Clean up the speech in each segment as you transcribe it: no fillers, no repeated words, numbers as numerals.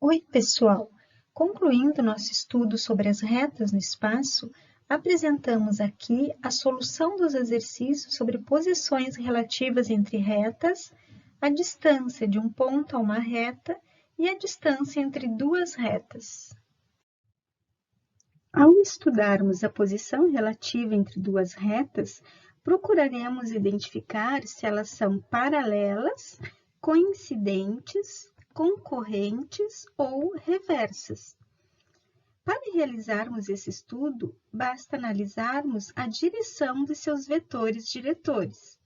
Oi, pessoal! Concluindo nosso estudo sobre as retas no espaço, apresentamos aqui a solução dos exercícios sobre posições relativas entre retas, a distância de um ponto a uma reta e a distância entre duas retas. Ao estudarmos a posição relativa entre duas retas, procuraremos identificar se elas são paralelas, coincidentes, concorrentes ou reversas. Para realizarmos esse estudo, basta analisarmos a direção de seus vetores diretores.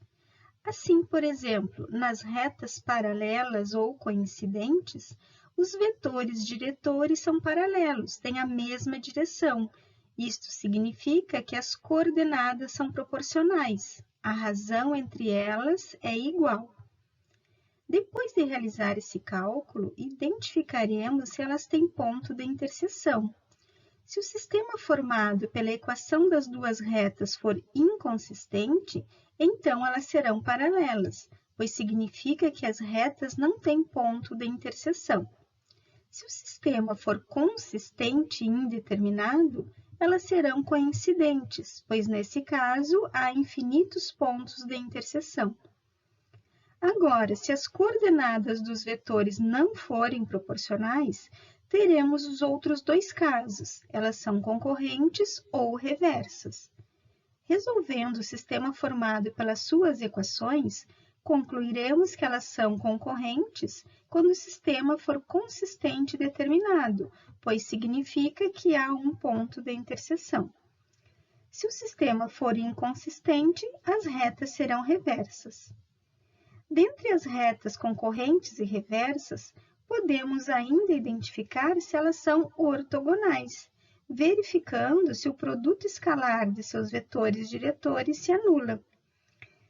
Assim, por exemplo, nas retas paralelas ou coincidentes, os vetores diretores são paralelos, têm a mesma direção. Isto significa que as coordenadas são proporcionais. A razão entre elas é igual. Depois de realizar esse cálculo, identificaremos se elas têm ponto de interseção. Se o sistema formado pela equação das duas retas for inconsistente, então elas serão paralelas, pois significa que as retas não têm ponto de interseção. Se o sistema for consistente e indeterminado, elas serão coincidentes, pois nesse caso há infinitos pontos de interseção. Agora, se as coordenadas dos vetores não forem proporcionais, teremos os outros dois casos, elas são concorrentes ou reversas. Resolvendo o sistema formado pelas suas equações, concluiremos que elas são concorrentes quando o sistema for consistente e determinado, pois significa que há um ponto de interseção. Se o sistema for inconsistente, as retas serão reversas. Dentre as retas concorrentes e reversas, podemos ainda identificar se elas são ortogonais, verificando se o produto escalar de seus vetores diretores se anula.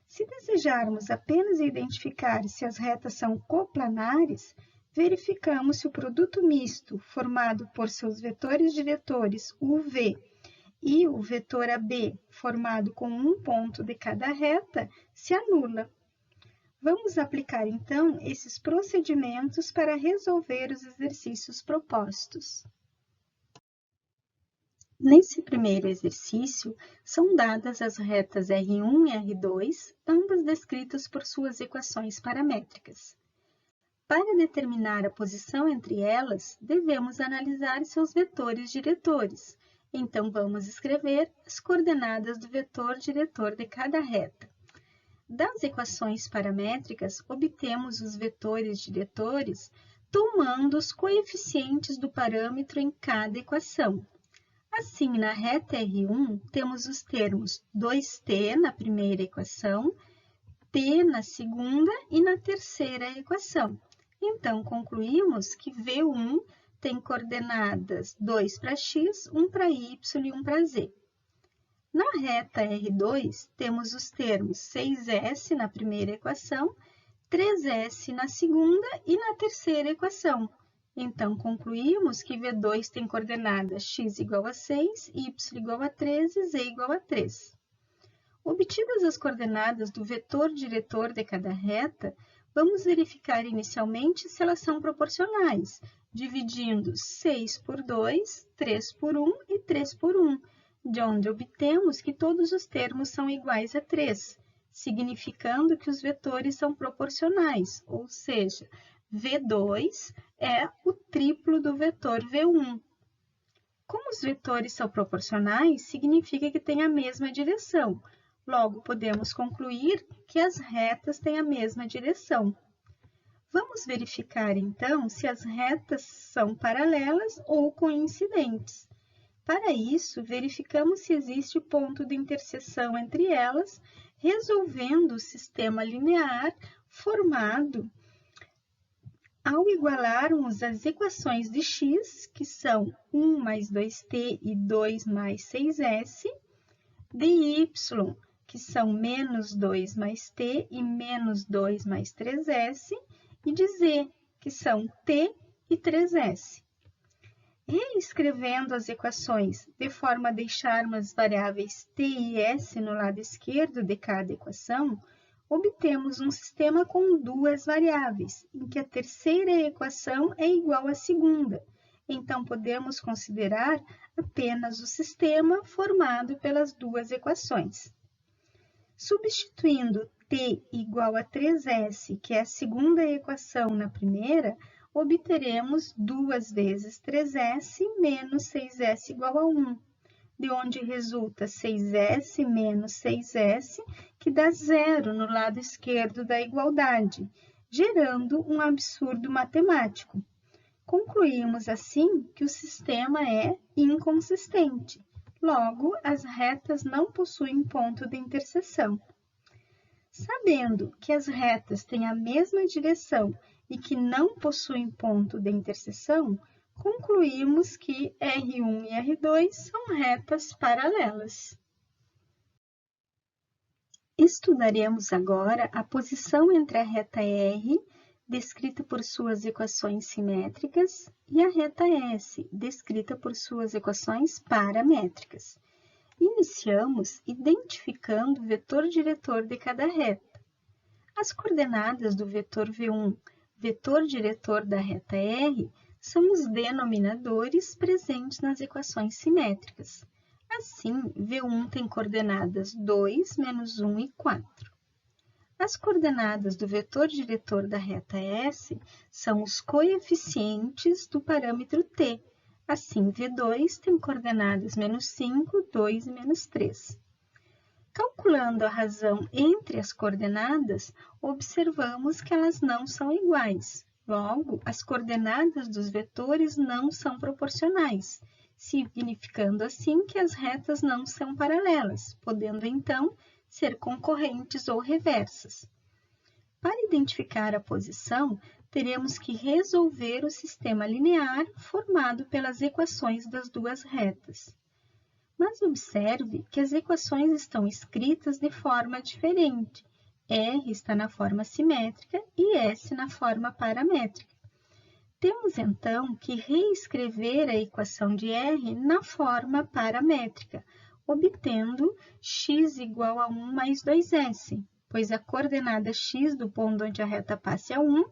Se desejarmos apenas identificar se as retas são coplanares, verificamos se o produto misto, formado por seus vetores diretores UV e o vetor AB, formado com um ponto de cada reta, se anula. Vamos aplicar, então, esses procedimentos para resolver os exercícios propostos. Nesse primeiro exercício, são dadas as retas R1 e R2, ambas descritas por suas equações paramétricas. Para determinar a posição entre elas, devemos analisar seus vetores diretores. Então, vamos escrever as coordenadas do vetor diretor de cada reta. Das equações paramétricas, obtemos os vetores diretores tomando os coeficientes do parâmetro em cada equação. Assim, na reta R1, temos os termos 2t na primeira equação, t na segunda e na terceira equação. Então, concluímos que V1 tem coordenadas 2 para x, 1 para y e 1 para z. Na reta R2, temos os termos 6s na primeira equação, 3s na segunda e na terceira equação. Então, concluímos que V2 tem coordenadas x igual a 6, y igual a 13 e z igual a 3. Obtidas as coordenadas do vetor diretor de cada reta, vamos verificar inicialmente se elas são proporcionais, dividindo 6 por 2, 3 por 1 e 3 por 1. De onde obtemos que todos os termos são iguais a 3, significando que os vetores são proporcionais, ou seja, V2 é o triplo do vetor V1. Como os vetores são proporcionais, significa que têm a mesma direção. Logo, podemos concluir que as retas têm a mesma direção. Vamos verificar, então, se as retas são paralelas ou coincidentes. Para isso, verificamos se existe ponto de interseção entre elas, resolvendo o sistema linear formado ao igualarmos as equações de x, que são 1 mais 2t e 2 mais 6s, de y, que são menos 2 mais t e menos 2 mais 3s, e de z, que são t e 3s. Reescrevendo as equações de forma a deixarmos as variáveis t e s no lado esquerdo de cada equação, obtemos um sistema com duas variáveis, em que a terceira equação é igual à segunda. Então, podemos considerar apenas o sistema formado pelas duas equações. Substituindo t igual a 3s, que é a segunda equação na primeira, obteremos 2 vezes 3s menos 6s igual a 1, de onde resulta 6s menos 6s, que dá zero no lado esquerdo da igualdade, gerando um absurdo matemático. Concluímos assim que o sistema é inconsistente. Logo, as retas não possuem ponto de interseção. Sabendo que as retas têm a mesma direção e que não possuem ponto de interseção, concluímos que R1 e R2 são retas paralelas. Estudaremos agora a posição entre a reta R, descrita por suas equações simétricas, e a reta S, descrita por suas equações paramétricas. Iniciamos identificando o vetor diretor de cada reta. As coordenadas do vetor V1, vetor diretor da reta R, são os denominadores presentes nas equações simétricas. Assim, V1 tem coordenadas 2, menos 1 e 4. As coordenadas do vetor diretor da reta S são os coeficientes do parâmetro t. Assim, V2 tem coordenadas menos 5, 2 e menos 3. Calculando a razão entre as coordenadas, observamos que elas não são iguais. Logo, as coordenadas dos vetores não são proporcionais, significando assim que as retas não são paralelas, podendo então ser concorrentes ou reversas. Para identificar a posição, teremos que resolver o sistema linear formado pelas equações das duas retas. Mas observe que as equações estão escritas de forma diferente. R está na forma simétrica e S na forma paramétrica. Temos, então, que reescrever a equação de R na forma paramétrica, obtendo x igual a 1 mais 2s, pois a coordenada x do ponto onde a reta passa é 1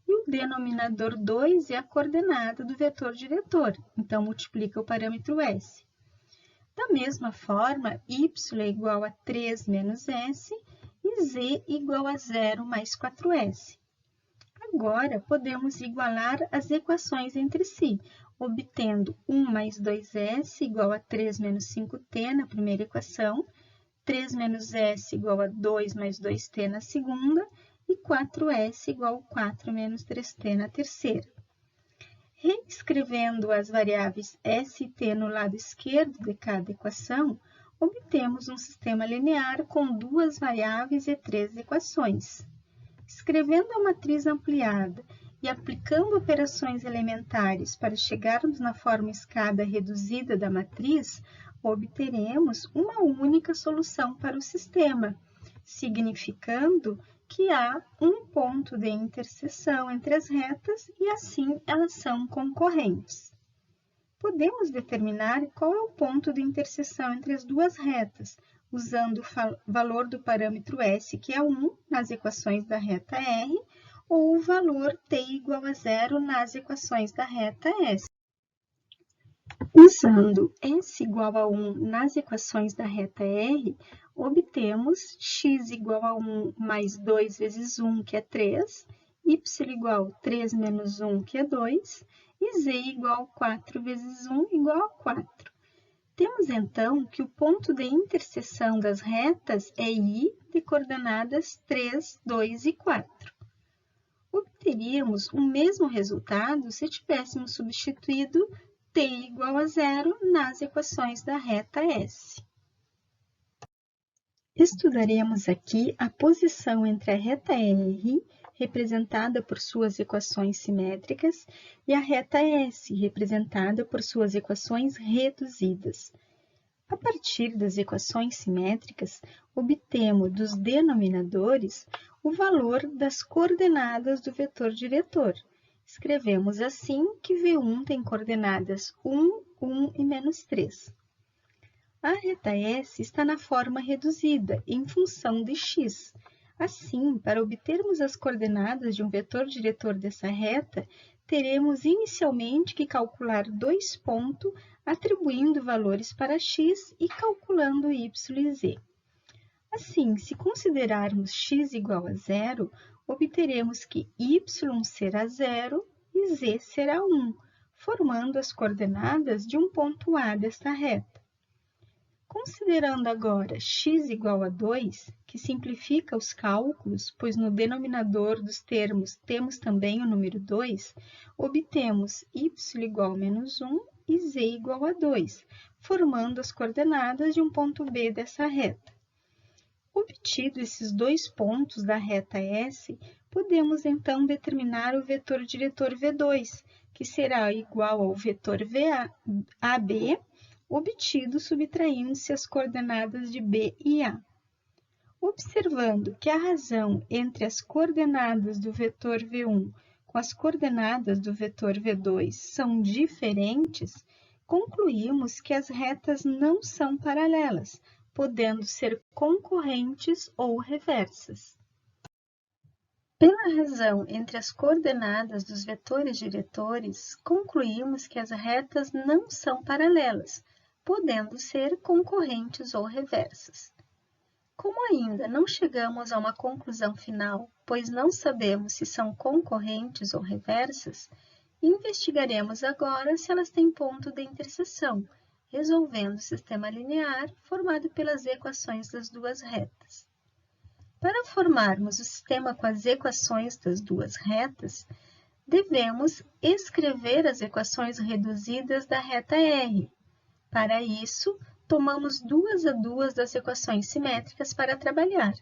e o denominador 2 é a coordenada do vetor diretor, então multiplica o parâmetro s. Da mesma forma, y é igual a 3 menos s e z igual a 0 mais 4s. Agora, podemos igualar as equações entre si, obtendo 1 mais 2s igual a 3 menos 5t na primeira equação, 3 menos s igual a 2 mais 2t na segunda e 4s igual a 4 menos 3t na terceira. Reescrevendo as variáveis s e t no lado esquerdo de cada equação, obtemos um sistema linear com duas variáveis e três equações. Escrevendo a matriz ampliada e aplicando operações elementares para chegarmos na forma escada reduzida da matriz, obteremos uma única solução para o sistema, significando que há um ponto de interseção entre as retas e assim elas são concorrentes. Podemos determinar qual é o ponto de interseção entre as duas retas, usando o valor do parâmetro S, que é 1, nas equações da reta R, ou o valor t igual a 0 nas equações da reta S. Usando S igual a 1 nas equações da reta R, obtemos x igual a 1 mais 2 vezes 1, que é 3, y igual a 3 menos 1, que é 2, e z igual a 4 vezes 1, igual a 4. Temos, então, que o ponto de interseção das retas é I de coordenadas 3, 2 e 4. Obteríamos o mesmo resultado se tivéssemos substituído t igual a 0 nas equações da reta S. Estudaremos aqui a posição entre a reta R, representada por suas equações simétricas, e a reta S, representada por suas equações reduzidas. A partir das equações simétricas, obtemos dos denominadores o valor das coordenadas do vetor diretor. Escrevemos assim que V1 tem coordenadas 1, 1 e menos 3. A reta S está na forma reduzida, em função de x. Assim, para obtermos as coordenadas de um vetor diretor dessa reta, teremos inicialmente que calcular dois pontos, atribuindo valores para x e calculando y e z. Assim, se considerarmos x igual a zero, obteremos que y será zero e z será 1, formando as coordenadas de um ponto A desta reta. Considerando agora x igual a 2, que simplifica os cálculos, pois no denominador dos termos temos também o número 2, obtemos y igual a menos 1 e z igual a 2, formando as coordenadas de um ponto B dessa reta. Obtido esses dois pontos da reta S, podemos então determinar o vetor diretor V2, que será igual ao vetor AB, obtido subtraindo-se as coordenadas de B e A. Observando que a razão entre as coordenadas do vetor V1 com as coordenadas do vetor V2 são diferentes, concluímos que as retas não são paralelas, podendo ser concorrentes ou reversas. Pela razão entre as coordenadas dos vetores diretores, concluímos que as retas não são paralelas, podendo ser concorrentes ou reversas. Como ainda não chegamos a uma conclusão final, pois não sabemos se são concorrentes ou reversas, investigaremos agora se elas têm ponto de interseção, resolvendo o sistema linear formado pelas equações das duas retas. Para formarmos o sistema com as equações das duas retas, devemos escrever as equações reduzidas da reta R. Para isso, tomamos duas a duas das equações simétricas para trabalhar.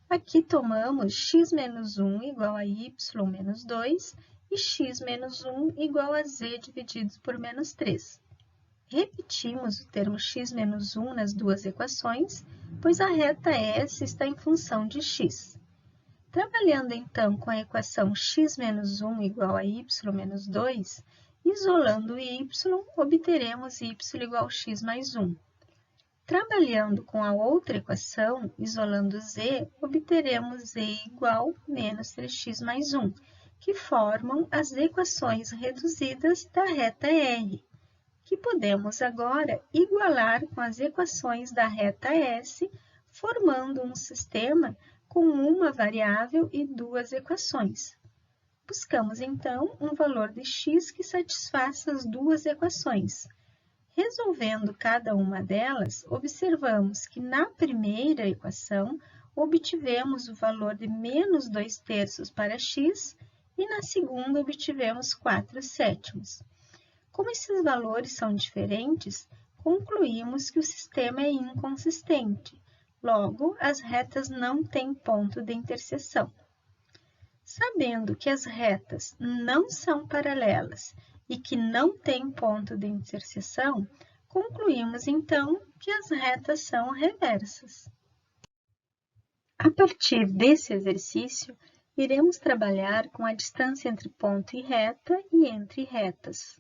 Aqui tomamos x menos 1 igual a y menos 2 e x menos 1 igual a z dividido por menos 3. Repetimos o termo x menos 1 nas duas equações, pois a reta S está em função de x. Trabalhando então com a equação x menos 1 igual a y menos 2, isolando o y, obteremos y igual a x mais 1. Trabalhando com a outra equação, isolando z, obteremos z igual a menos 3x mais 1, que formam as equações reduzidas da reta R, que podemos agora igualar com as equações da reta S, formando um sistema com uma variável e duas equações. Buscamos, então, um valor de x que satisfaça as duas equações. Resolvendo cada uma delas, observamos que na primeira equação obtivemos o valor de menos 2/3 para x e na segunda obtivemos 4/7. Como esses valores são diferentes, concluímos que o sistema é inconsistente, logo, as retas não têm ponto de interseção. Sabendo que as retas não são paralelas e que não têm ponto de interseção, concluímos então que as retas são reversas. A partir desse exercício, iremos trabalhar com a distância entre ponto e reta e entre retas.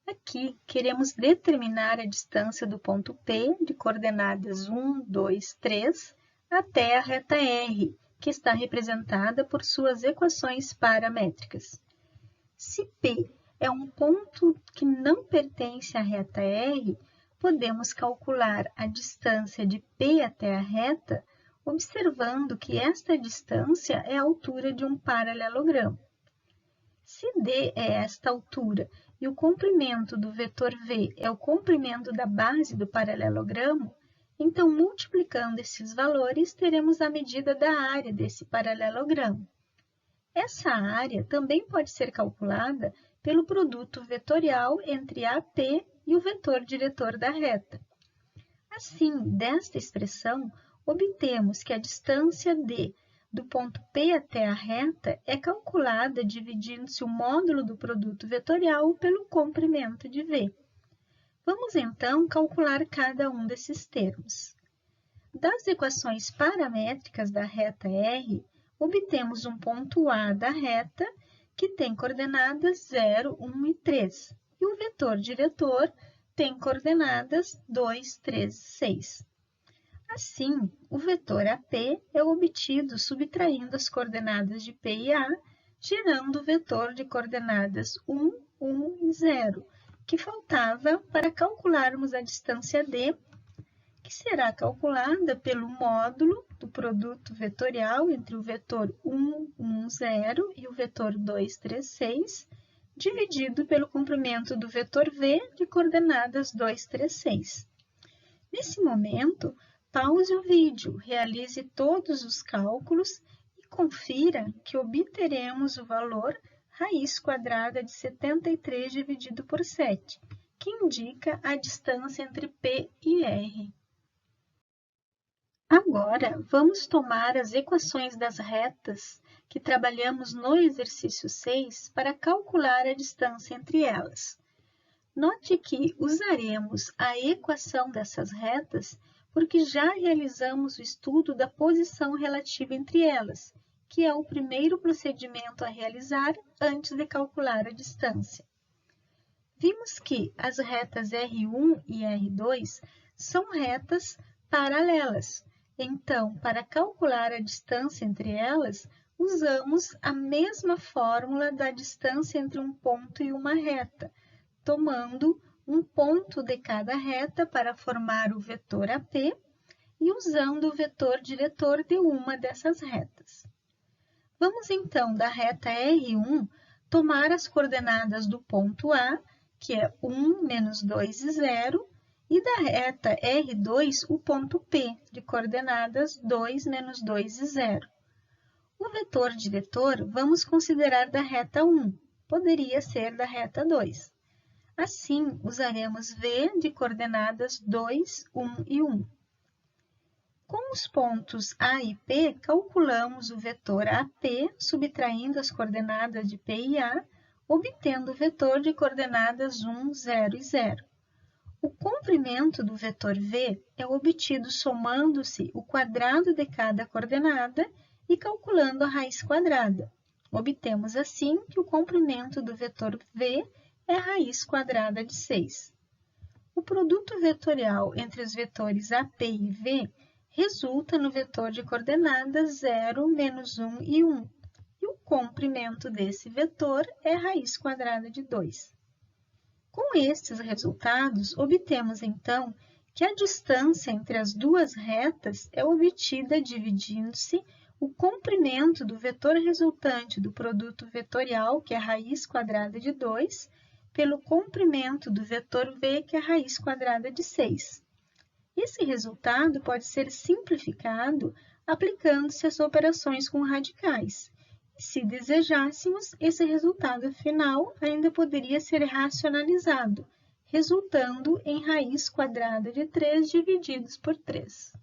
Aqui, queremos determinar a distância do ponto P de coordenadas 1, 2, 3 até a reta R, que está representada por suas equações paramétricas. Se P é um ponto que não pertence à reta R, podemos calcular a distância de P até a reta, observando que esta distância é a altura de um paralelogramo. Se D é esta altura e o comprimento do vetor V é o comprimento da base do paralelogramo, então, multiplicando esses valores, teremos a medida da área desse paralelogramo. Essa área também pode ser calculada pelo produto vetorial entre AP e o vetor diretor da reta. Assim, desta expressão, obtemos que a distância D do ponto P até a reta é calculada dividindo-se o módulo do produto vetorial pelo comprimento de V. Vamos, então, calcular cada um desses termos. Das equações paramétricas da reta R, obtemos um ponto A da reta, que tem coordenadas 0, 1 e 3, e o vetor diretor tem coordenadas 2, 3 e 6. Assim, o vetor AP é obtido subtraindo as coordenadas de P e A, gerando o vetor de coordenadas 1, 1 e 0, que faltava para calcularmos a distância D, que será calculada pelo módulo do produto vetorial entre o vetor 1, 1, 0 e o vetor 2, 3, 6, dividido pelo comprimento do vetor V de coordenadas 2, 3, 6. Nesse momento, pause o vídeo, realize todos os cálculos e confira que obteremos o valor raiz quadrada de 73 dividido por 7, que indica a distância entre P e R. Agora, vamos tomar as equações das retas que trabalhamos no exercício 6 para calcular a distância entre elas. Note que usaremos a equação dessas retas porque já realizamos o estudo da posição relativa entre elas, que é o primeiro procedimento a realizar antes de calcular a distância. Vimos que as retas R1 e R2 são retas paralelas. Então, para calcular a distância entre elas, usamos a mesma fórmula da distância entre um ponto e uma reta, tomando um ponto de cada reta para formar o vetor AP e usando o vetor diretor de uma dessas retas. Vamos então da reta R1 tomar as coordenadas do ponto A, que é 1, menos 2 e 0, e da reta R2 o ponto P, de coordenadas 2, menos 2 e 0. O vetor diretor vamos considerar da reta 1, poderia ser da reta 2. Assim, usaremos V de coordenadas 2, 1 e 1. Com os pontos A e P, calculamos o vetor AP, subtraindo as coordenadas de P e A, obtendo o vetor de coordenadas 1, 0 e 0. O comprimento do vetor V é obtido somando-se o quadrado de cada coordenada e calculando a raiz quadrada. Obtemos assim que o comprimento do vetor V é a raiz quadrada de 6. O produto vetorial entre os vetores AP e V resulta no vetor de coordenadas 0, menos 1 e 1, e o comprimento desse vetor é a raiz quadrada de 2. Com estes resultados, obtemos então que a distância entre as duas retas é obtida dividindo-se o comprimento do vetor resultante do produto vetorial, que é a raiz quadrada de 2, pelo comprimento do vetor V, que é a raiz quadrada de 6. Esse resultado pode ser simplificado aplicando-se as operações com radicais. Se desejássemos, esse resultado final ainda poderia ser racionalizado, resultando em raiz quadrada de 3 divididos por 3.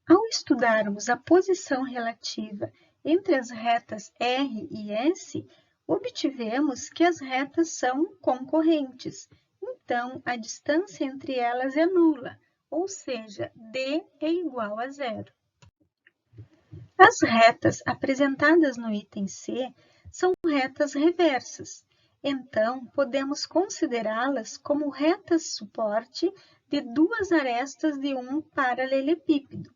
Ao estudarmos a posição relativa entre as retas R e S, obtivemos que as retas são concorrentes, então a distância entre elas é nula, ou seja, D é igual a 0. As retas apresentadas no item C são retas reversas, então podemos considerá-las como retas suporte de duas arestas de um paralelepípedo.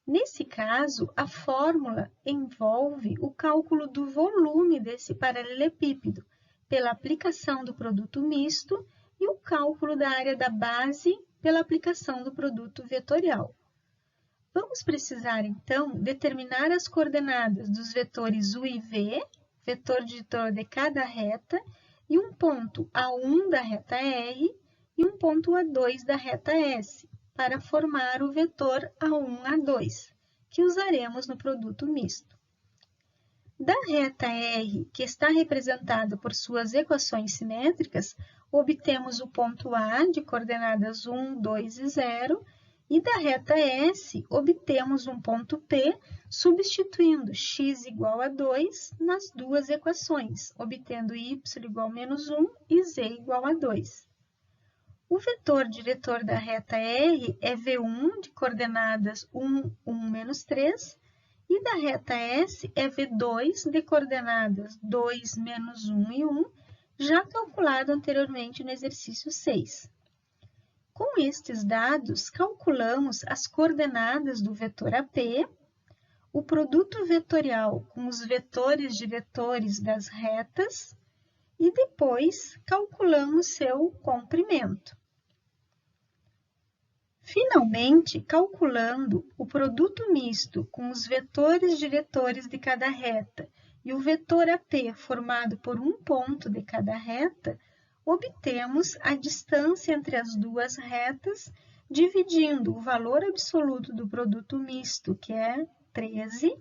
Nesse caso, a fórmula envolve o cálculo do volume desse paralelepípedo, pela aplicação do produto misto, e o cálculo da área da base pela aplicação do produto vetorial. Vamos precisar, então, determinar as coordenadas dos vetores U e V, vetor diretor de cada reta, e um ponto A1 da reta R e um ponto A2 da reta S, para formar o vetor A1, A2, que usaremos no produto misto. Da reta R, que está representada por suas equações simétricas, obtemos o ponto A de coordenadas 1, 2 e 0, e da reta S, obtemos um ponto P, substituindo x igual a 2 nas duas equações, obtendo y igual a menos 1 e z igual a 2. O vetor diretor da reta R é V1 de coordenadas 1, 1, menos 3, e da reta S é V2 de coordenadas 2, menos 1 e 1, já calculado anteriormente no exercício 6. Com estes dados, calculamos as coordenadas do vetor AP, o produto vetorial com os vetores de vetores das retas e depois calculamos seu comprimento. Finalmente, calculando o produto misto com os vetores de vetores de cada reta e o vetor AP formado por um ponto de cada reta, obtemos a distância entre as duas retas, dividindo o valor absoluto do produto misto, que é 13,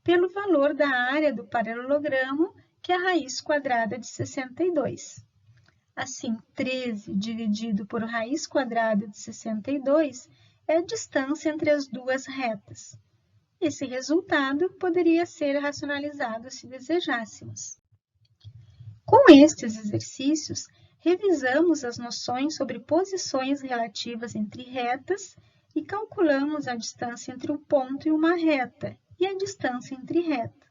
pelo valor da área do paralelogramo, que é a raiz quadrada de 62. Assim, 13 dividido por raiz quadrada de 62 é a distância entre as duas retas. Esse resultado poderia ser racionalizado se desejássemos. Com estes exercícios, revisamos as noções sobre posições relativas entre retas e calculamos a distância entre um ponto e uma reta e a distância entre retas.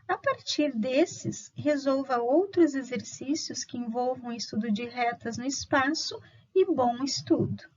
A partir desses, resolva outros exercícios que envolvam o estudo de retas no espaço e bom estudo!